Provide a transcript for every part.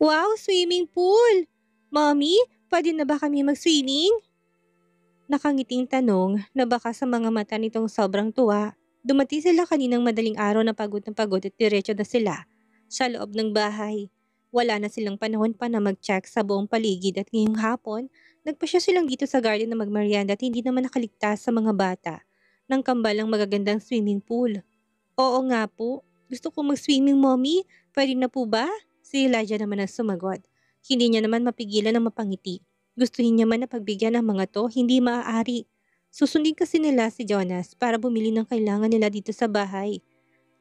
Wow, swimming pool! Mommy, pwede na ba kami mag-swimming? Nakangiting tanong na baka sa mga mata nitong sobrang tuwa. Dumating sila kaninang madaling araw na pagod at diretso na sila sa loob ng bahay. Wala na silang panahon pa na mag-check sa buong paligid at ngayong hapon, nagpasya silang dito sa garden na magmerienda at hindi naman nakaligtas sa mga bata ng kambalang magagandang swimming pool. Oo nga po, gusto kong mag-swimming mommy, pwede na po ba? Si Elijah naman ang sumagot. Hindi niya naman mapigilan ang mapangiti. Gustuhin niya man na pagbigyan ng mga to, hindi maaari. Susundin kasi nila si Jonas para bumili ng kailangan nila dito sa bahay.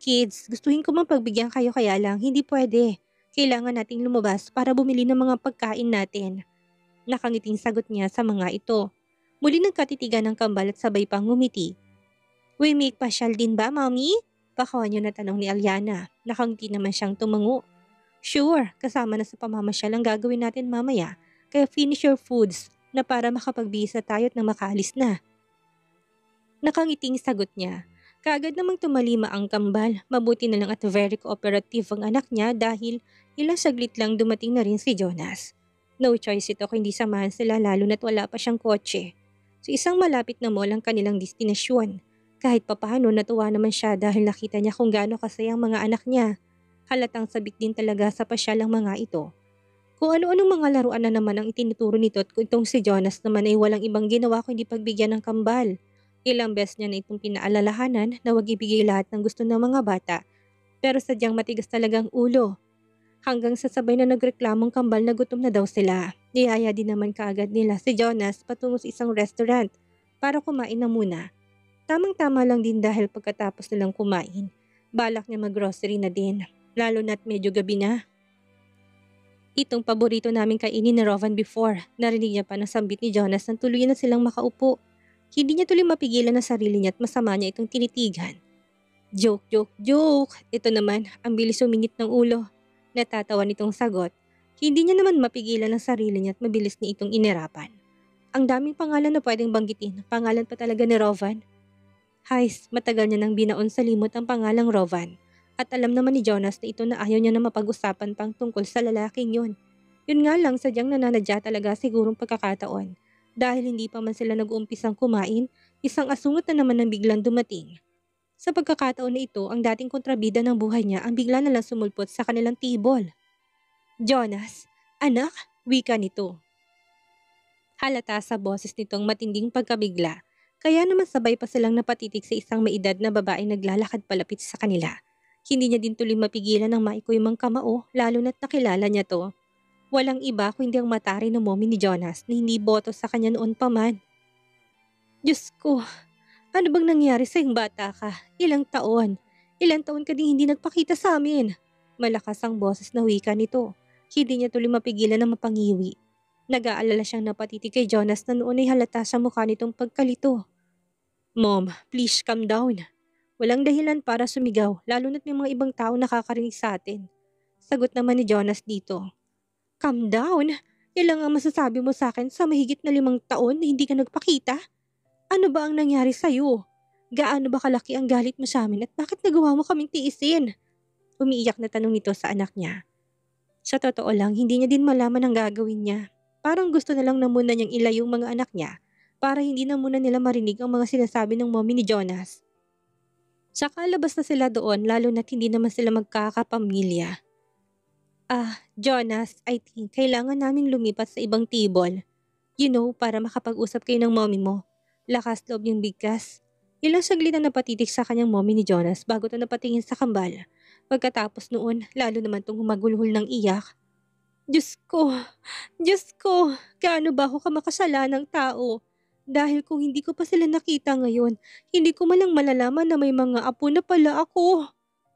Kids, gustuhin ko man pagbigyan kayo kaya lang, hindi pwede. Kailangan nating lumabas para bumili ng mga pagkain natin. Nakangiting sagot niya sa mga ito. Muli nagkatitigan ng kambal at sabay pang ngumiti. We make pasyal din ba, mommy? Pakawan niyo na tanong ni Aliana. Nakangiti naman siyang tumango. Sure, kasama na sa pamamasyal ang gagawin natin mamaya. Kaya finish your foods na para makapagbihis na tayo at na makaalis na. Nakangiting sagot niya. Kaagad namang tumalima ang kambal. Mabuti na lang at very cooperative ang anak niya dahil ilang saglit lang dumating na rin si Jonas. No choice ito kung hindi samahan sila lalo na't wala pa siyang kotse. Sa isang malapit na mall ang kanilang destinasyon. Kahit papaano natuwa naman siya dahil nakita niya kung gaano kasaya ang mga anak niya. Halatang sabik din talaga sa pasyal ang mga ito. Kung ano-anong mga laruan na naman ang itinuturo nito at kung itong si Jonas naman ay walang ibang ginawa kundi pagbigyan ng kambal. Ilang beses niya na itong pinaalalahanan na wag ibigay lahat ng gusto ng mga bata pero sadyang matigas talagang ulo. Hanggang sa sabay na nagreklamong kambal na gutom na daw sila. Niyaya din naman kaagad nila si Jonas patungo sa isang restaurant para kumain na muna. Tamang-tama lang din dahil pagkatapos nilang kumain, balak niya mag-grocery na din, lalo na't medyo gabi na. Itong paborito namin kainin ni Rovan before, narinig niya pa ng sambit ni Jonas nang tuluyan na silang makaupo. Hindi niya tuloy mapigilan ang sarili niya at masama niya itong tinitigan. Joke, joke, joke! Ito naman, ang bilis sumingit ng ulo. Natatawa nitong sagot. Hindi niya naman mapigilan ang sarili niya at mabilis niya itong inirapan. Ang daming pangalan na pwedeng banggitin, pangalan pa talaga ni Rovan. Hays, matagal niya nang binaon sa limot ang pangalang Rovan. At alam naman ni Jonas na ito na ayaw niya na mapag-usapan pang tungkol sa lalaking yun. Yun nga lang sadyang nananadya talaga sigurong pagkakataon. Dahil hindi pa man sila nag-uumpisang kumain, isang asungot na naman ang biglang dumating. Sa pagkakataon na ito, ang dating kontrabida ng buhay niya ang bigla na lang sumulpot sa kanilang table. Jonas, anak, wika nito. Halata sa boses nitong matinding pagkabigla, kaya naman sabay pa silang napatitig sa isang maedad na babaeng naglalakad palapit sa kanila. Hindi niya din tuloy mapigilan ng maikoymang kamao lalo na't nakilala niya to. Walang iba kundi ang matari na mommy ni Jonas na hindi boto sa kanya noon pa man. Diyos ko, ano bang nangyari sa iyong bata ka? Ilang taon? Ilang taon ka ding hindi nagpakita sa amin? Malakas ang boses na wika nito. Hindi niya tuloy mapigilan na mapangiwi. Nag-aalala siyang napatitig kay Jonas na noon ay halata sa mukha nitong pagkalito. Mom, please calm down. Walang dahilan para sumigaw, lalo na't may mga ibang tao nakakarinig sa atin. Sagot naman ni Jonas dito. Calm down? Yan lang ang masasabi mo sa akin sa mahigit na 5 taon na hindi ka nagpakita? Ano ba ang nangyari sa'yo? Gaano ba kalaki ang galit mo sa amin at bakit nagawa mo kaming tiisin? Umiiyak na tanong nito sa anak niya. Sa totoo lang, hindi niya din malaman ang gagawin niya. Parang gusto na lang na muna niyang ilayo yung mga anak niya para hindi na muna nila marinig ang mga sinasabi ng mommy ni Jonas. Tsaka labas na sila doon lalo na't hindi naman sila magkakapamilya. Jonas, I think kailangan naming lumipat sa ibang table. You know, para makapag-usap kayo ng mommy mo. Lakas loob niyang bigkas. Ilang saglit na napatitig sa kanyang mommy ni Jonas bago ito napatingin sa kambal. Pagkatapos noon, lalo naman itong humagulhol ng iyak. Diyos ko, Diyos ko, gaano ba ako kamakasalanang tao? Dahil kung hindi ko pa sila nakita ngayon, hindi ko malang malalaman na may mga apo na pala ako.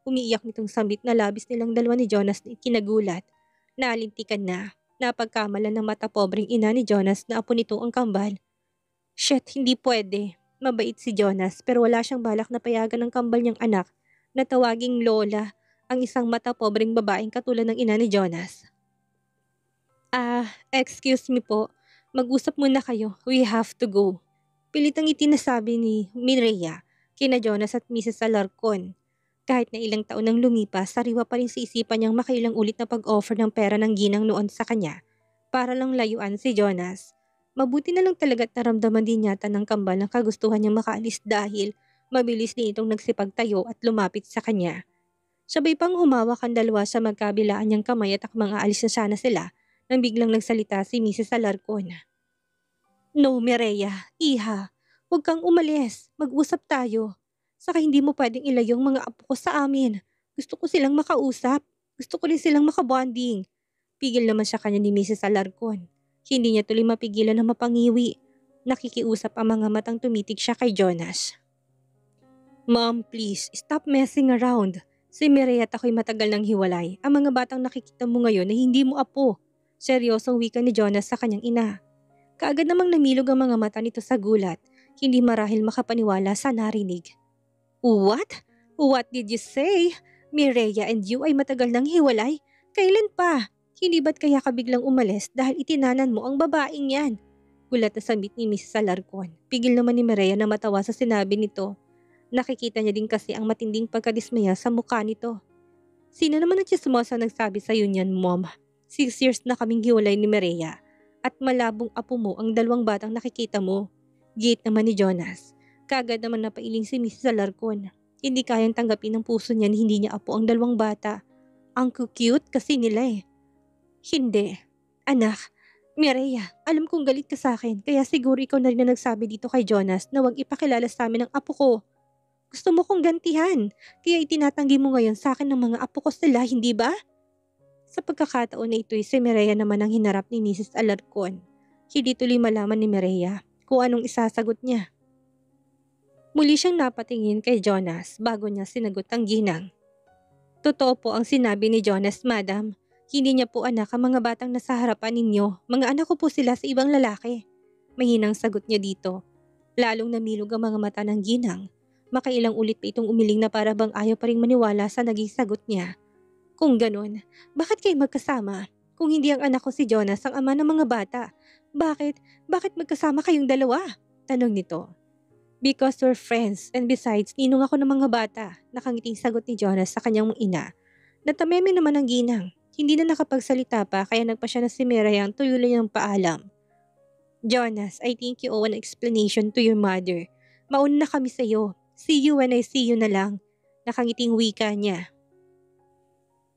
Umiiyak nitong sambit na labis nilang dalawa ni Jonas na kinagulat. Nalintikan na, napagkamalan ng mata pobreng ina ni Jonas na apo nito ang kambal. Shit, hindi pwede. Mabait si Jonas pero wala siyang balak na payagan ng kambal niyang anak na tawaging Lola ang isang mata pobreng babaeng katulad ng ina ni Jonas. Excuse me po. Mag-usap muna kayo. We have to go. Pilitang itinasabi ni Mireya kina Jonas at Mrs. Alarcon. Kahit na ilang taon nang lumipas, sariwa pa rin sa isipan niyang makailang ulit na pag-offer ng pera ng ginang noon sa kanya para lang layuan si Jonas. Mabuti na lang talaga't naramdaman din yata ng kambal ang kagustuhan niyang makaalis dahil mabilis din itong nagsipagtayo at lumapit sa kanya. Sabay pang humawak ang dalawa sa magkabilaan niyang kamay at akmang aalis na sana sila nang biglang nagsalita si Mrs. Alarcon. No, Mireya, iha, huwag kang umalis, mag-usap tayo. Saka hindi mo pwedeng ilayo ang mga apo ko sa amin. Gusto ko silang makausap. Gusto ko rin silang makabonding. Pigil naman siya kanya ni Mrs. Alarcon. Hindi niya tuloy mapigilan na mapangiwi. Nakikiusap ang mga matang tumitig siya kay Jonas. Mom, please, stop messing around. Si Mireya at ako'y matagal nang hiwalay. Ang mga batang nakikita mo ngayon ay hindi mo apo. Seryosong wika ni Jonas sa kanyang ina. Kaagad namang namilog ang mga mata nito sa gulat. Hindi marahil makapaniwala sa narinig. What? What did you say? Mireya and you ay matagal nang hiwalay? Kailan pa? Hindi ba't kaya ka biglang umalis dahil itinanan mo ang babaeng yan? Gulat na sambit ni Mrs. Alarcon. Pigil naman ni Mireya na matawa sa sinabi nito. Nakikita niya din kasi ang matinding pagkadismaya sa mukha nito. Sino naman ang chismosa nagsabi sa iyo niyan, Mom? 6 years na kaming hiwalay ni Mireya. At malabong apo mo ang dalawang batang nakikita mo. Gate naman ni Jonas. Kagad naman napailing si Mrs. Alarcon. Hindi kayang tanggapin ng puso niya na hindi niya apo ang dalawang bata. Ang cute kasi nila eh. Hindi. Anak, Mireya, alam kong galit ka sa akin kaya siguro ikaw na rin na nagsabi dito kay Jonas na huwag ipakilala sa amin ang apo ko. Gusto mo kong gantihan kaya itinatanggi mo ngayon sa akin ng mga apo ko sila, hindi ba? Sa pagkakataon na ito'y si Mireya naman ang hinarap ni Mrs. Alarcon. Hindi tuloy malaman ni Mireya kung anong isasagot niya. Muli siyang napatingin kay Jonas bago niya sinagot ang ginang. Totoo po ang sinabi ni Jonas, Madam. Hindi niya po anak ang mga batang nasa harapan ninyo. Mga anak ko po sila sa ibang lalaki. Mahinang sagot niya dito. Lalong namilog ang mga mata ng ginang. Makailang ulit pa itong umiling na para bang ayaw pa rin maniwala sa naging sagot niya. Kung ganun, bakit kayo magkasama? Kung hindi ang anak ko si Jonas ang ama ng mga bata, bakit magkasama kayong dalawa? Tanong nito. Because we're friends and besides, ninong ako ng mga bata, nakangiting sagot ni Jonas sa kanyang ina. Natameme naman ang ginang. Hindi na nakapagsalita pa kaya nagpa siya na si Mireya ang tuyuloy ng paalam. Jonas, I think you owe an explanation to your mother. Mauna na kami sa iyo. See you when I see you na lang. Nakangiting wika niya.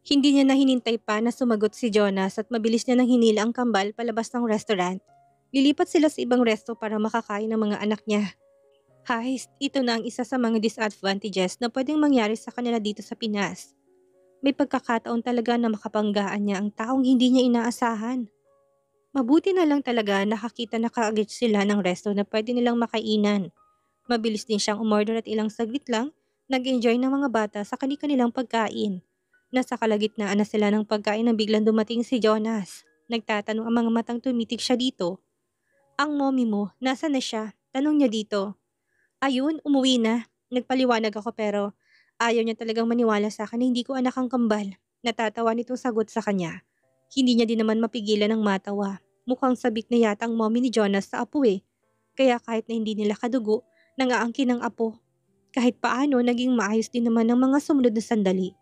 Hindi niya na hinintay pa na sumagot si Jonas at mabilis niya nang hinila ang kambal palabas ng restaurant. Lilipat sila sa ibang resto para makakain ng mga anak niya. Heist, ito na ang isa sa mga disadvantages na pwedeng mangyari sa kanila dito sa Pinas. May pagkakataon talaga na makapanggaan niya ang taong hindi niya inaasahan. Mabuti na lang talaga nakakita na kaagad sila ng resto na pwede nilang makainan. Mabilis din siyang umorder at ilang saglit lang, nag-enjoy ng mga bata sa kanilang pagkain. Nasa kalagitnaan na sila ng pagkain nang biglang dumating si Jonas. Nagtatanong ang mga matang tumitig siya dito. Ang mommy mo, nasa na siya? Tanong niya dito. Ayun, umuwi na. Nagpaliwanag ako pero ayaw niya talagang maniwala sa akin na hindi ko anak ang kambal. Natatawa nitong sagot sa kanya. Hindi niya din naman mapigilan ng matawa. Mukhang sabik na yata ang mommy ni Jonas sa apo eh. Kaya kahit na hindi nila kadugo, nangaangkin ng apo. Kahit paano, naging maayos din naman ng mga sumunod na sandali.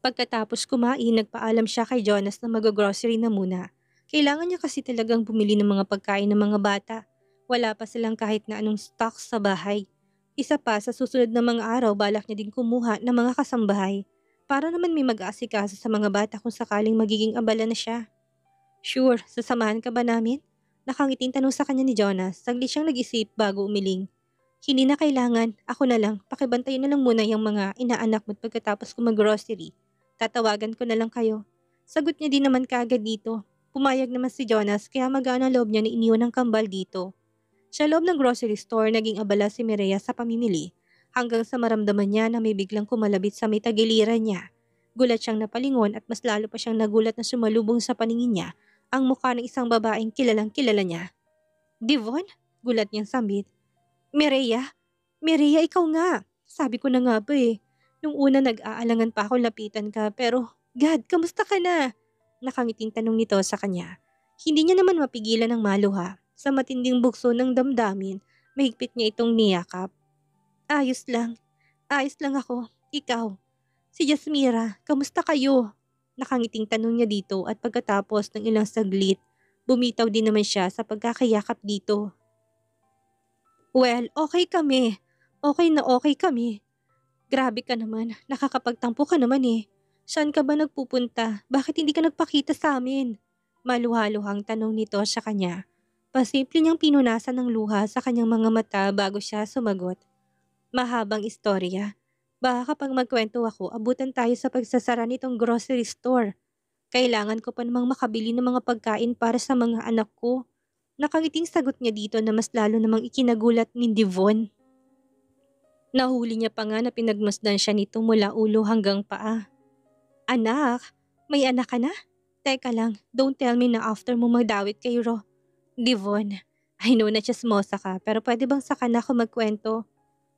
Pagkatapos kumain, nagpaalam siya kay Jonas na mag-grocery na muna. Kailangan niya kasi talagang bumili ng mga pagkain ng mga bata. Wala pa silang kahit na anong stocks sa bahay. Isa pa, sa susunod na mga araw, balak niya din kumuha ng mga kasambahay. Para naman may mag-aasikaso sa mga bata kung sakaling magiging abala na siya. Sure, sasamahan ka ba namin? Nakangiting tanong sa kanya ni Jonas. Saglit siyang nag-isip bago umiling. Hindi na kailangan, ako na lang. Pakibantayin na lang muna yung mga inaanak mo pagkatapos ko mag-grocery. Tatawagan ko na lang kayo. Sagot niya din naman kaagad dito. Pumayag naman si Jonas kaya magaan ang loob niya na iniwan ng kambal dito. Sa loob ng grocery store, naging abala si Mireya sa pamimili hanggang sa maramdaman niya na may biglang kumalabit sa may tagiliran niya. Gulat siyang napalingon at mas lalo pa siyang nagulat na sumalubong sa paningin niya ang mukha ng isang babaeng kilalang kilala niya. Devon? Gulat niyang sambit. Mireya? Mireya, ikaw nga. Sabi ko na nga ba eh. Nung una nag-aalangan pa ako lapitan ka pero, God, kamusta ka na? Nakangiting tanong nito sa kanya. Hindi niya naman mapigilan ang maluha. Sa matinding bugso ng damdamin, mahigpit niya itong niyakap. Ayos lang ako. Ikaw, si Jasmira, kamusta kayo? Nakangiting tanong niya dito at pagkatapos ng ilang saglit, bumitaw din naman siya sa pagkakayakap dito. Well, okay kami. Okay na okay kami. Grabe ka naman, nakakapagtampo ka naman eh. Saan ka ba nagpupunta? Bakit hindi ka nagpakita sa amin? Maluhaluhang tanong nito sa kanya. Pasimple niyang pinunasan ng luha sa kanyang mga mata bago siya sumagot. Mahabang istorya. Baka kapag magkwento ako, abutan tayo sa pagsasara nitong grocery store. Kailangan ko pa namang makabili ng mga pagkain para sa mga anak ko. Nakangiting sagot niya dito na mas lalo namang ikinagulat ni Devon. Nahuli niya pa nga na pinagmasdan siya nito mula ulo hanggang paa. Anak? May anak ka na? Teka lang, don't tell me na after mo magdawit kay Devon, I know na chismosa ka pero pwede bang saka na ako magkwento?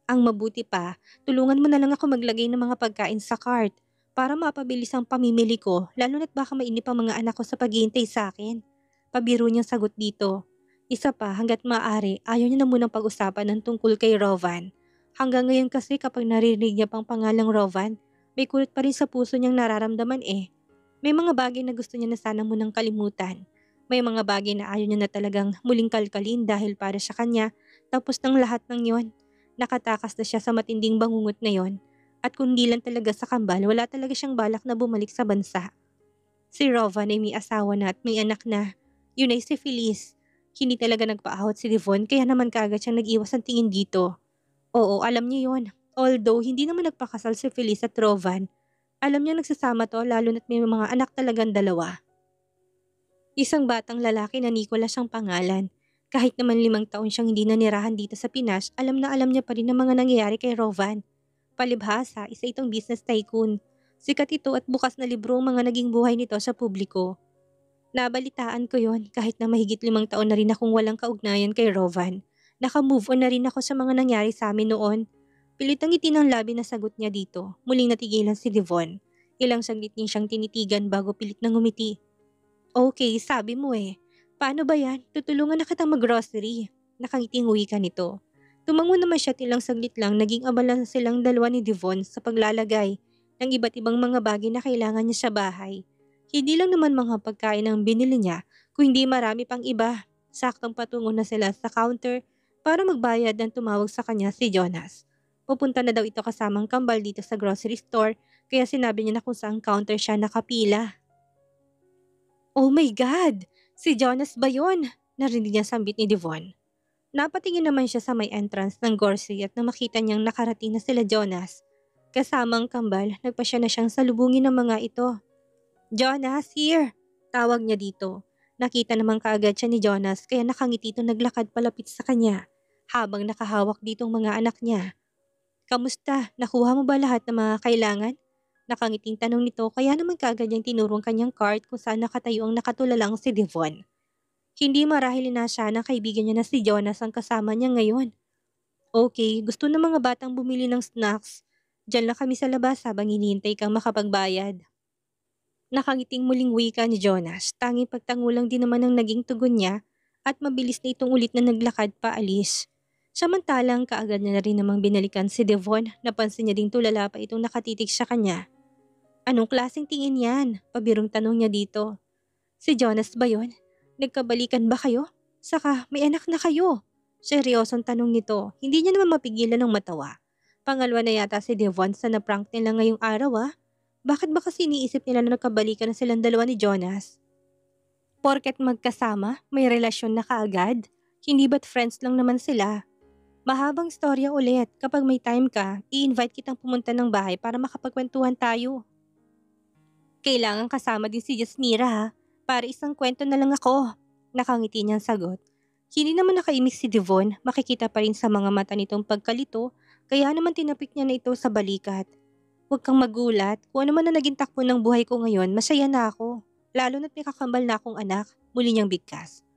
Ang mabuti pa, tulungan mo na lang ako maglagay ng mga pagkain sa cart para mapabilis ang pamimili ko lalo na't baka mainip ang mga anak ko sa paghihintay sa akin. Pabiro niyang sagot dito. Isa pa hanggat maaari ayaw niya na munang pag-usapan ng tungkol kay Rovan. Hanggang ngayon kasi kapag naririnig niya pang pangalang Rovan, may kulit pa rin sa puso niyang nararamdaman eh. May mga bagay na gusto niya na sana munang kalimutan. May mga bagay na ayaw niya na talagang muling kalkalin dahil para sa kanya, tapos ng lahat ng yon. Nakatakas na siya sa matinding bangungot na yon. At kung di lang talaga sa kambal, wala talaga siyang balak na bumalik sa bansa. Si Rovan ay may asawa na at may anak na. Yun ay si Feliz. Hindi talaga nagpaahot si Devon kaya naman kaagad siyang nag-iwas ang tingin dito. Oo, alam niya yon. Although hindi naman nagpakasal si Feliz at Rovan, alam niya nagsasama to lalo na't may mga anak talagang dalawa. Isang batang lalaki na Nicolas ang pangalan. Kahit naman 5 taon siyang hindi nanirahan dito sa Pinas, alam na alam niya pa rin ang mga nangyayari kay Rovan. Palibhasa, isa itong business tycoon. Sikat ito at bukas na libro ang mga naging buhay nito sa publiko. Nabalitaan ko yon kahit na mahigit 5 taon na rin akong walang kaugnayan kay Rovan. Naka-move on na rin ako sa mga nangyari sa amin noon. Pilitang ngiti ng labi na sagot niya dito. Muling natigilan si Devon. Ilang saglit niya siyang tinitigan bago pilit na ngumiti. Okay, sabi mo eh. Paano ba yan? Tutulungan na kitang mag-grocery. Nakangiting wika nito. Tumango naman siya tilang saglit lang naging abala na silang dalawa ni Devon sa paglalagay ng iba't ibang mga bagay na kailangan niya sa bahay. Hindi lang naman mga pagkain ang binili niya, kung hindi marami pang iba. Saktong patungo na sila sa counter para magbayad ng tumawag sa kanya si Jonas. Pupunta na daw ito kasamang kambal dito sa grocery store kaya sinabi niya na kung saan counter siya nakapila. Oh my God! Si Jonas ba yun? Narinig niya sambit ni Devon. Napatingin naman siya sa may entrance ng grocery at nang makita niyang nakarating na sila Jonas. Kasamang kambal, nagpa siya na siyang salubungin ng mga ito. Jonas, here! Tawag niya dito. Nakita naman kaagad siya ni Jonas kaya nakangiti ito naglakad palapit sa kanya habang nakahawak ditong mga anak niya. Kamusta? Nakuha mo ba lahat ng mga kailangan? Nakangiting tanong nito kaya naman kaagad niyang tinurong kanyang cart kung saan nakatayo ang nakatulalang si Devon. Hindi marahil na siya ng kaibigan niya na si Jonas ang kasama niya ngayon. Okay, gusto ng mga batang bumili ng snacks. Diyan lang kami sa labas habang hinihintay kang makapagbayad. Nakangiting muling wika ni Jonas, tanging pagtangulang din naman ang naging tugon niya at mabilis na itong ulit na naglakad paalis. Samantalang kaagad na rin namang binalikan si Devon, napansin niya ding tulala pa itong nakatitig sa kanya. Anong klaseng tingin yan? Pabirong tanong niya dito. Si Jonas ba yun? Nagkabalikan ba kayo? Saka may anak na kayo? Seryosong tanong nito, hindi niya naman mapigilan ng matawa. Pangalawa na yata si Devon sa naprank nila ngayong araw. Bakit ba kasi iniisip nila na nagkabalikan na silang dalawa ni Jonas? Porket magkasama, may relasyon na kaagad? Hindi ba't friends lang naman sila? Mahabang storya ulit. Kapag may time ka, i-invite kitang pumunta ng bahay para makapagkwentuhan tayo. Kailangan kasama din si Jasmira ha, para isang kwento na lang ako. Nakangiti niyang sagot. Hindi naman nakaimik si Devon, makikita pa rin sa mga mata nitong pagkalito, kaya naman tinapik niya na ito sa balikat. Huwag kang magulat, kung ano man na naging takbo ng buhay ko ngayon, masaya na ako. Lalo na't may kakambal na akong anak, muli niyang bigkas.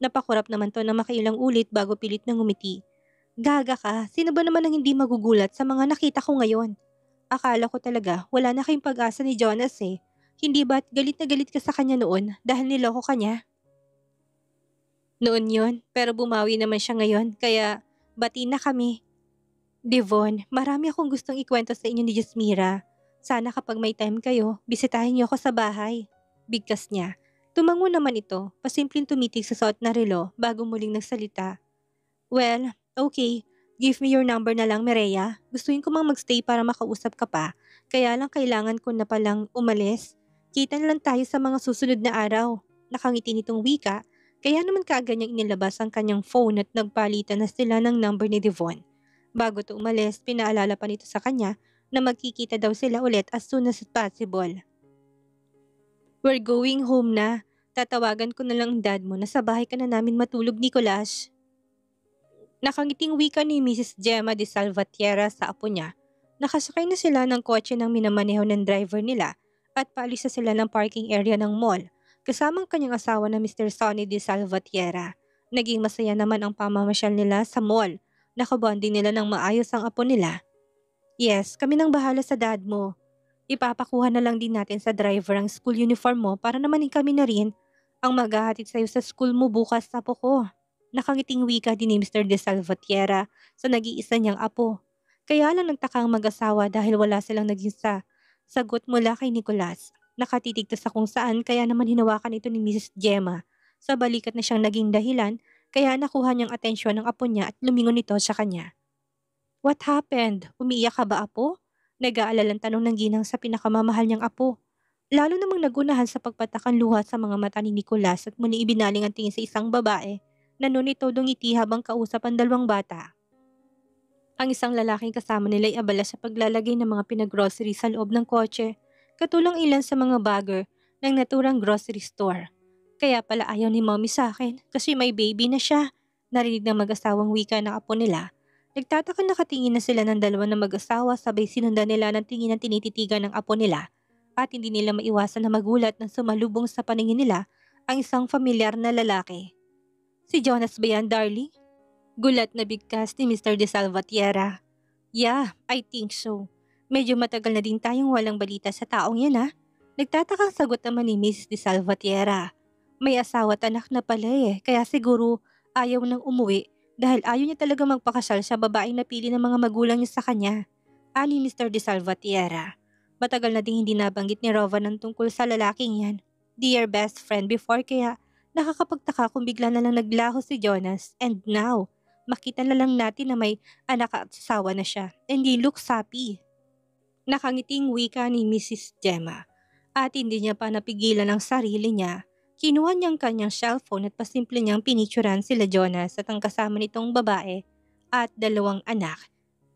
Napakurap naman to na makailang ulit bago pilit na ngumiti. Gaga ka, sino ba naman ang hindi magugulat sa mga nakita ko ngayon? Akala ko talaga wala na kayong pag-asa ni Jonas eh. Hindi ba't galit na galit ka sa kanya noon dahil niloko ka niya? Noon yon, pero bumawi naman siya ngayon kaya bati na kami. Devon, marami akong gustong ikwento sa inyo ni Jasmira. Sana kapag may time kayo, bisitahin niyo ako sa bahay. Bigkas niya. Tumango naman ito, pasimpleng tumitig sa suot na relo bago muling nagsalita. Well, okay. Give me your number na lang, Mireya. Gustuin ko mang magstay para makausap ka pa. Kaya lang kailangan ko na palang umalis. Kita na lang tayo sa mga susunod na araw. Nakangiti nitong wika, kaya naman kaagad niyang inilabas ang kanyang phone at nagpalitan na sila ng number ni Devon. Bago to umalis, pinaalala pa nito sa kanya na magkikita daw sila ulit as soon as possible. We're going home na. Tatawagan ko na lang ang dad mo na sa bahay ka na namin matulog, Nicolas. Nakangiting wika ni Mrs. Gemma de Salvatierra sa apo niya. Nakasakay na sila ng kotse ng minamaneho ng driver nila at paalis na sila ng parking area ng mall kasamang kanyang asawa na Mr. Sonny de Salvatierra. Naging masaya naman ang pamamasyal nila sa mall. Nakabonding nila ng maayos ang apo nila. Yes, kami nang bahala sa dad mo. Ipapakuha na lang din natin sa driver ang school uniform mo para naman kami na rin ang maghahatid sa'yo sa school mo bukas, apo ko. Nakangiting wika din ni Mr. De Salvatierra sa nag-iisa niyang apo. Kaya lang nagtaka ang mag-asawa dahil wala silang naging sagot mula kay Nicolas. Nakatitig to sa kung saan kaya naman hinawakan ito ni Mrs. Gemma. Sa balikat na siyang naging dahilan kaya nakuha niyang atensyon ng apo niya at lumingon ito sa kanya. What happened? Umiiyak ka ba, apo? Nag-aalalang tanong ng ginang sa pinakamamahal niyang apo. Lalo namang nagunahan sa pagpatakan luha sa mga mata ni Nicolas at muli ibinaling ang tingin sa isang babae na noon ito ngiti habang kausap ang dalawang bata. Ang isang lalaking kasama nila ay abala sa paglalagay ng mga pinag-grocery sa loob ng kotse, katulang ilan sa mga bagger ng naturang grocery store. Kaya pala ayaw ni mommy sa akin kasi may baby na siya. Narinig ng mag-asawang wika ng apo nila. Nagtataka nakatingin na sila ng dalawa na mag-asawa sabay sinundan nila ng tingin ng tinititigan ng apo nila at hindi nila maiwasan na magulat nang sumalubong sa paningin nila ang isang familiar na lalaki. Si Jonas ba yan, darling? Gulat na bigkas ni Mr. De Salvatierra. Yeah, I think so. Medyo matagal na din tayong walang balita sa taong yan ha. Nagtatakang sagot naman ni Mrs. De Salvatierra. May asawa at anak na pala kaya siguro ayaw nang umuwi dahil ayaw niya talaga magpakasal sa babaeng napili ng mga magulang niya sa kanya. Ani Mr. De Salvatierra. Matagal na din hindi nabanggit ni Rovan ang tungkol sa lalaking yan. Dear best friend before kaya nakakapagtaka kung bigla na lang naglaho si Jonas and now, makita na lang natin na may anak at asawa na siya and he looks happy. Nakangiting wika ni Mrs. Gemma at hindi niya pa napigilan ang sarili niya. Kinuha niyang kanyang cellphone at pasimple niyang pinicturan sila Jonas at ang kasama nitong babae at dalawang anak.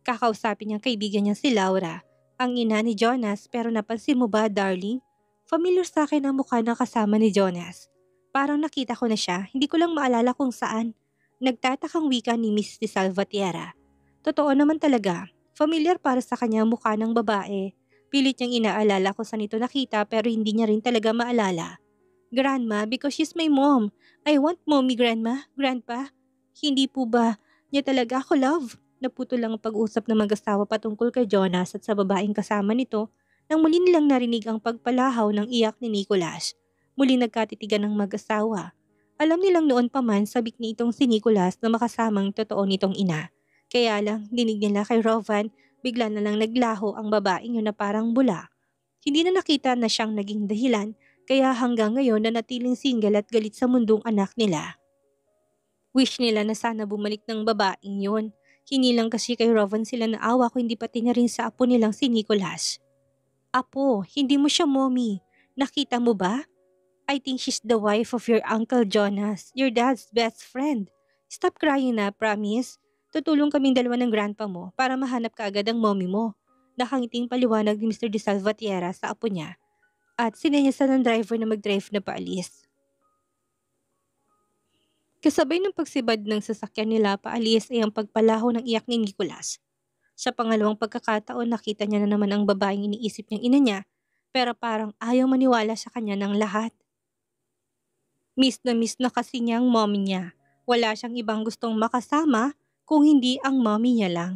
Kakausapin niyang kaibigan niya si Laura, ang ina ni Jonas pero napansin mo ba darling? Familiar sa akin ang mukha ng kasama ni Jonas. Parang nakita ko na siya, hindi ko lang maalala kung saan. Nagtatakang wika ni Miss de Salvatierra. Totoo naman talaga, familiar para sa kanya ang mukha ng babae. Pilit niyang inaalala kung saan ito nakita pero hindi niya rin talaga maalala. Grandma, because she's my mom. I want mommy, grandma, grandpa. Hindi po ba niya talaga ako love? Naputo lang ang pag-usap ng mag-asawa patungkol kay Jonas at sa babaeng kasama nito nang muli nilang narinig ang pagpalahaw ng iyak ni Nicolas. Muli nagkatitigan ng mag-asawa. Alam nilang noon pa man sabik ni itong si Nicolas na makasamang totoo nitong ina. Kaya lang, dinig nila kay Rovan, bigla na lang naglaho ang babaeng yun na parang bula. Hindi na nakita na siyang naging dahilan, kaya hanggang ngayon na natiling single at galit sa mundong anak nila. Wish nila na sana bumalik ng babaeng yun. Hindi lang kasi kay Rovan sila naawa kung hindi pati na rin sa apo nilang si Nicolas. Apo, hindi mo siya mommy. Nakita mo ba? I think she's the wife of your Uncle Jonas, your dad's best friend. Stop crying na, promise. Tutulong kaming dalawa ng grandpa mo para mahanap ka agad ang mommy mo. Nakangiting paliwanag ni Mr. De Salvatierra sa apo niya. At sinenyasan ng driver na mag-drive na paalis. Kasabay ng pagsibad ng sasakyan nila paalis ay ang pagpalaho ng iyak ni Nicolas. Sa pangalawang pagkakataon nakita niya na naman ang babaeng iniisip niyang ina niya pero parang ayaw maniwala sa kanya ng lahat. Miss na kasi niya ang mommy niya. Wala siyang ibang gustong makasama kung hindi ang mommy niya lang.